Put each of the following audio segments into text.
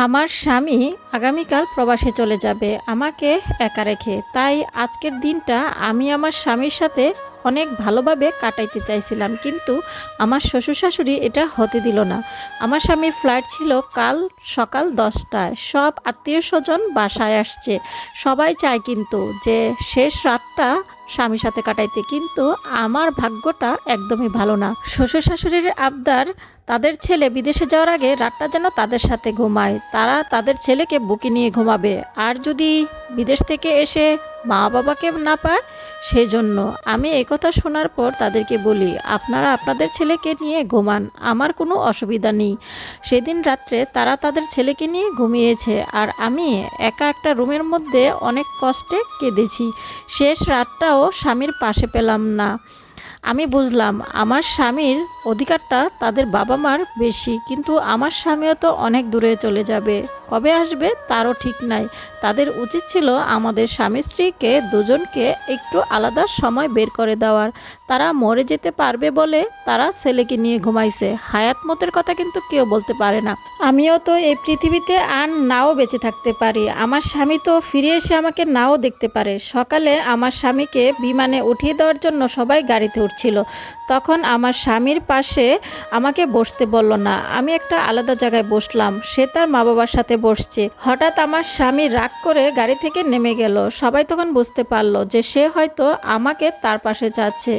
আমার স্বামী আগামীকাল প্রবাসে চলে যাবে আমাকে একা রেখে। তাই আজকের দিনটা আমি আমার স্বামীর সাথে অনেক ভালোভাবে কাটাইতে চাইছিলাম, কিন্তু আমার শ্বশুর শাশুড়ি এটা হতে দিল না। আমার স্বামীর ফ্লাইট ছিল কাল সকাল 10টায়। সব আত্মীয় স্বজন বাসায় আসছে। সবাই চায় কিন্তু যে শেষ রাতটা স্বামীর সাথে কাটাইতে, কিন্তু আমার ভাগ্যটা একদমই ভালো না। শ্বশুর শাশুড়ির আবদার তাদের ছেলে বিদেশে যাওয়ার আগে রাতটা যেন তাদের সাথে ঘুমায়। তারা তাদের ছেলেকে বুকে নিয়ে ঘুমাবে, আর যদি বিদেশ থেকে এসে মা বাবাকে না পায় সেজন্য। আমি এই কথা শোনার পর তাদেরকে বলি, আপনারা আপনাদের ছেলেকে নিয়ে ঘুমান, আমার কোনো অসুবিধা নেই। সেদিন রাত্রে তারা তাদের ছেলেকে নিয়ে ঘুমিয়েছে, আর আমি একা একটা রুমের মধ্যে অনেক কষ্টে কেঁদেছি। শেষ রাতটাও স্বামীর পাশে পেলাম না। আমি বুঝলাম আমার স্বামীর অধিকারটা তাদের বাবা মার বেশি, কিন্তু আমার স্বামীও তো অনেক দূরে চলে যাবে, কবে আসবে তারও ঠিক নাই। তাদের উচিত ছিল আমাদের স্বামী স্ত্রীকে দুজনকে একটু আলাদা সময় বের করে দেওয়ার। তারা মরে যেতে পারবে বলে তারা ছেলেকে নিয়ে ঘুমাইছে। হায়াত মতের কথা কিন্তু কেউ বলতে পারে না। আমিও তো এই পৃথিবীতে আর নাও বেঁচে থাকতে পারি, আমার স্বামী তো ফিরে এসে আমাকে নাও দেখতে পারে। সকালে আমার স্বামীকে বিমানে উঠিয়ে দেওয়ার জন্য সবাই গাড়িতে উঠছিল, তখন আমার স্বামীর পাশে আমাকে বসতে বলল না। আমি একটা আলাদা জায়গায় বসলাম, সে তার মা বাবার সাথে বসছে। হঠাৎ আমার স্বামী রাগ করে গাড়ি থেকে নেমে গেল। সবাই তখন বুঝতে পারলো যে সে হয়তো আমাকে তার পাশে যাচ্ছে।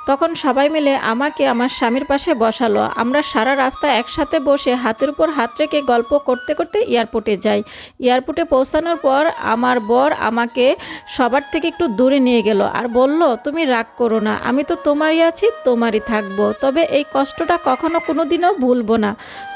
তখন সবাই মিলে আমাকে আমার স্বামীর পাশে বসালো। আমরা সারা রাস্তা একসাথে বসে হাতের উপর হাত রেখে গল্প করতে করতে এয়ারপোর্টে যাই। এয়ারপোর্টে পৌঁছানোর পর আমার বর আমাকে সবার থেকে একটু দূরে নিয়ে গেল আর বলল, তুমি রাগ করো না, আমি তো তোমারই আছি, তোমারই থাকবো, তবে এই কষ্টটা কখনো কোনোদিনও ভুলবো না।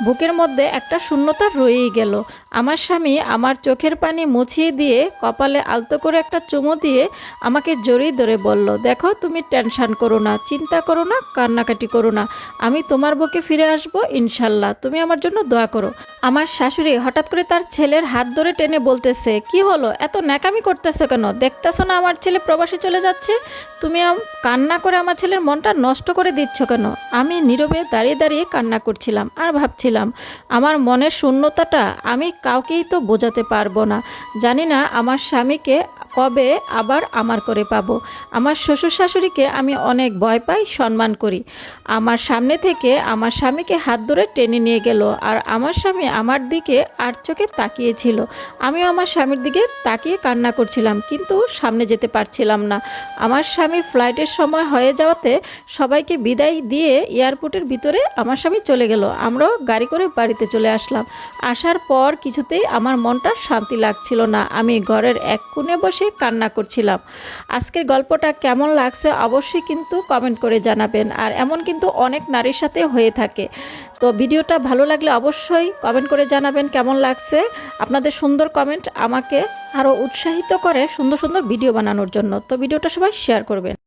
বুকের মধ্যে একটা শূন্যতা রয়েই গেল। আমার স্বামী আমার চোখের পানি মুছিয়ে দিয়ে কপালে আলতো করে একটা চুমু দিয়ে আমাকে জড়িয়ে ধরে বলল, দেখো তুমি টেনশন করো না, চিন্তা করো না, কান্নাকাটি করো না, আমি তোমার বুকে ফিরে আসবো ইনশাল্লাহ, তুমি আমার জন্য দোয়া করো। আমার শাশুড়ি হঠাৎ করে তার ছেলের হাত ধরে টেনে বলতেছে, কি হলো, এত ন্যাকামি করতেছে কেন, দেখতেছো না আমার ছেলে প্রবাসে চলে যাচ্ছে, তুমি কান্না করে আমার ছেলের মনটা নষ্ট করে দিচ্ছ কেন? আমি নীরবে দাঁড়িয়ে দাঁড়িয়ে কান্না করছিলাম আর ভাবছিলাম, আমার মনের শূন্যতাটা আমি কাউকেই তো বোঝাতে পারবো না। জানি না আমার স্বামীকে কবে আবার আমার করে পাবো। আমার শ্বশুর শাশুড়িকে আমি অনেক ভয় পাই, সম্মান করি। আমার সামনে থেকে আমার স্বামীকে হাত ধরে টেনে নিয়ে গেল, আর আমার স্বামী আমার দিকে আর চোখে তাকিয়েছিল। আমিও আমার স্বামীর দিকে তাকিয়ে কান্না করছিলাম, কিন্তু সামনে যেতে পারছিলাম না। আমার স্বামী ফ্লাইটের সময় হয়ে যাওয়াতে সবাইকে বিদায় দিয়ে এয়ারপোর্টের ভিতরে আমার স্বামী চলে গেল। আমরাও গাড়ি করে বাড়িতে চলে আসলাম। আসার পর কিছুতেই আমার মনটা শান্তি লাগছিল না। আমি ঘরের এক কোণে বসে কান্না করছিলাম। আজকের গল্পটা কেমন লাগছে অবশ্যই কিন্তু কমেন্ট করে জানাবেন, আর এমন কিন্তু অনেক নারীর সাথে হয়ে থাকে। তো ভিডিওটা ভালো লাগলে অবশ্যই কমেন্ট করে জানাবেন কেমন লাগছে। আপনাদের সুন্দর কমেন্ট আমাকে আরও উৎসাহিত করে সুন্দর সুন্দর ভিডিও বানানোর জন্য। তো ভিডিওটা সবাই শেয়ার করবেন।